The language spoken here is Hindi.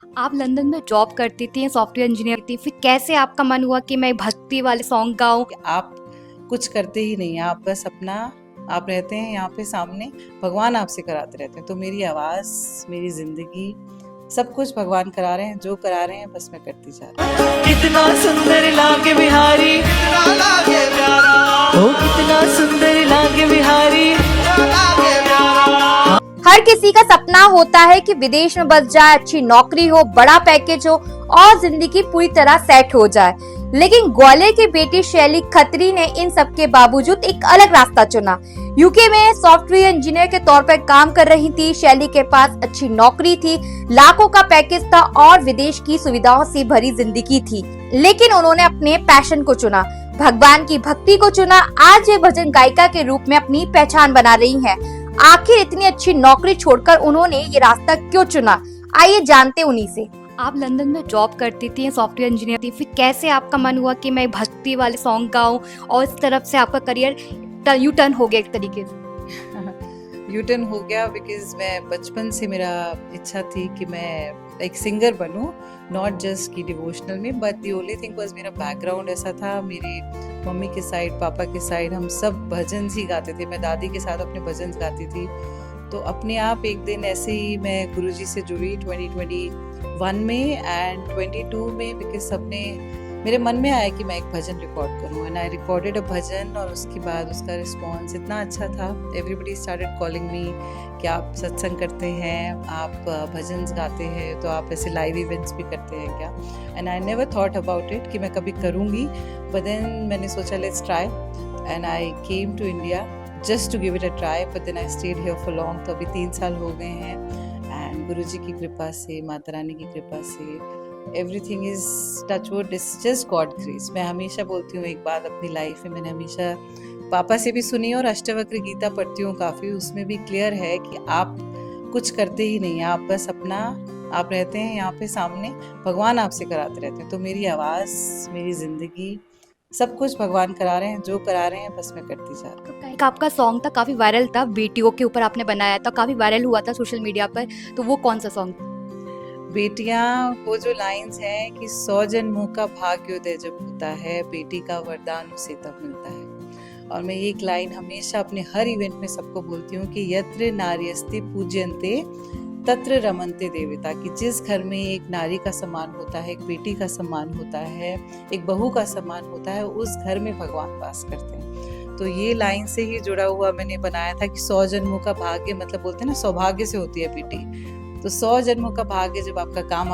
आप लंदन में जॉब करती थी, सॉफ्टवेयर इंजीनियर थी, फिर कैसे आपका मन हुआ कि मैं भक्ति वाले सॉन्ग गाऊं? आप कुछ करते ही नहीं, आप बस अपना आप रहते हैं यहाँ पे सामने, भगवान आपसे कराते रहते हैं। तो मेरी आवाज़, मेरी ज़िंदगी, सब कुछ भगवान करा रहे हैं, जो करा रहे हैं बस मैं करती जा रही हूँ। कितना सुंदर लागे बिहारी, कितना लागे प्यारा, ओ कितना सुंदर लागे बिहारी, लागे प्यारा। हर किसी का सपना होता है कि विदेश में बस जाए, अच्छी नौकरी हो, बड़ा पैकेज हो और जिंदगी पूरी तरह सेट हो जाए। लेकिन ग्वालियर की बेटी शैली खत्री ने इन सब के बावजूद एक अलग रास्ता चुना। यूके में सॉफ्टवेयर इंजीनियर के तौर पर काम कर रही थी। शैली के पास अच्छी नौकरी थी, लाखों का पैकेज था और विदेश की सुविधाओं से भरी जिंदगी थी। लेकिन उन्होंने अपने पैशन को चुना, भगवान की भक्ति को चुना। आज ये भजन गायिका के रूप में अपनी पहचान बना रही है। आखिर इतनी अच्छी नौकरी छोड़कर उन्होंने ये रास्ता क्यों चुना, आइए जानते उन्हीं से। आप लंदन में जॉब करती थी, सॉफ्टवेयर इंजीनियर थी, फिर कैसे आपका मन हुआ कि मैं भक्ति वाले सॉन्ग गाऊं और इस तरफ से आपका करियर यू टर्न हो गया एक तरीके से? यू टर्न हो गया बिकॉज मैं बचपन से मेरा इच्छा थी कि मैं एक सिंगर बनूं, नॉट जस्ट की डिवोशनल में, but the only thing was मेरा बैकग्राउंड ऐसा था। मेरी मम्मी के साइड, पापा के साइड हम सब भजन ही गाते थे। मैं दादी के साथ अपने भजन गाती थी। तो अपने आप एक दिन ऐसे ही मैं गुरुजी से जुड़ी 2021 में एंड 22 में, बिकॉज सबने मेरे मन में आया कि मैं एक भजन रिकॉर्ड करूँ एंड आई रिकॉर्डेड अ भजन। और उसके बाद उसका रिस्पॉन्स इतना अच्छा था, एवरीबडी स्टार्टेड कॉलिंग मी कि आप सत्संग करते हैं, आप भजन गाते हैं, तो आप ऐसे लाइव इवेंट्स भी करते हैं क्या? And I never thought about it कि मैं कभी करूँगी, बट देन मैंने सोचा let's try and I came to India just to give it a try, but then I stayed here for long. तो अभी 3 साल हो गए हैं एंड गुरुजी की कृपा से, माता रानी की कृपा से everything is touchwood, it's just god grace. मैं हमेशा बोलती हूँ एक बात अपनी लाइफ में, मैंने हमेशा पापा से भी सुनी और अष्टवक्र गीता पढ़ती हूँ काफ़ी, उसमें भी क्लियर है कि आप कुछ करते ही नहीं, आप बस अपना आप रहते हैं यहाँ पे सामने, भगवान आपसे कराते रहते हैं। तो मेरी आवाज़, मेरी ज़िंदगी, सब कुछ भगवान करा रहे हैं, जो करा रहे हैं बस मैं करती जा रही हूँ। एक आपका सॉन्ग था, काफी वायरल था, बेटियों के ऊपर आपने बनाया था, काफी वायरल हुआ था सोशल मीडिया पर, तो वो कौन सा सॉन्ग था? बेटियां, वो जो लाइंस हैं कि 100 जन्मों का भाग्योदय जब होता है, बेटी का वरदान उसे तब मिलता है। और मैं ये एक लाइन हमेशा अपने हर इवेंट में सबको बोलती हूँ कि यत्र नार्यस्ते पूज्यन्ते तत्र रमन्ते देवता, कि जिस घर में एक नारी का सम्मान होता है, एक बेटी का सम्मान होता है, एक बहू का सम्मान होता है, उस घर में भगवान वास करते हैं। तो ये लाइन से ही जुड़ा हुआ मैंने बनाया था कि 100 जन्मों का भाग्य, मतलब बोलते हैं ना सौभाग्य से होती है बेटी, तो 100 जन्मों का भाग्य जब आपका काम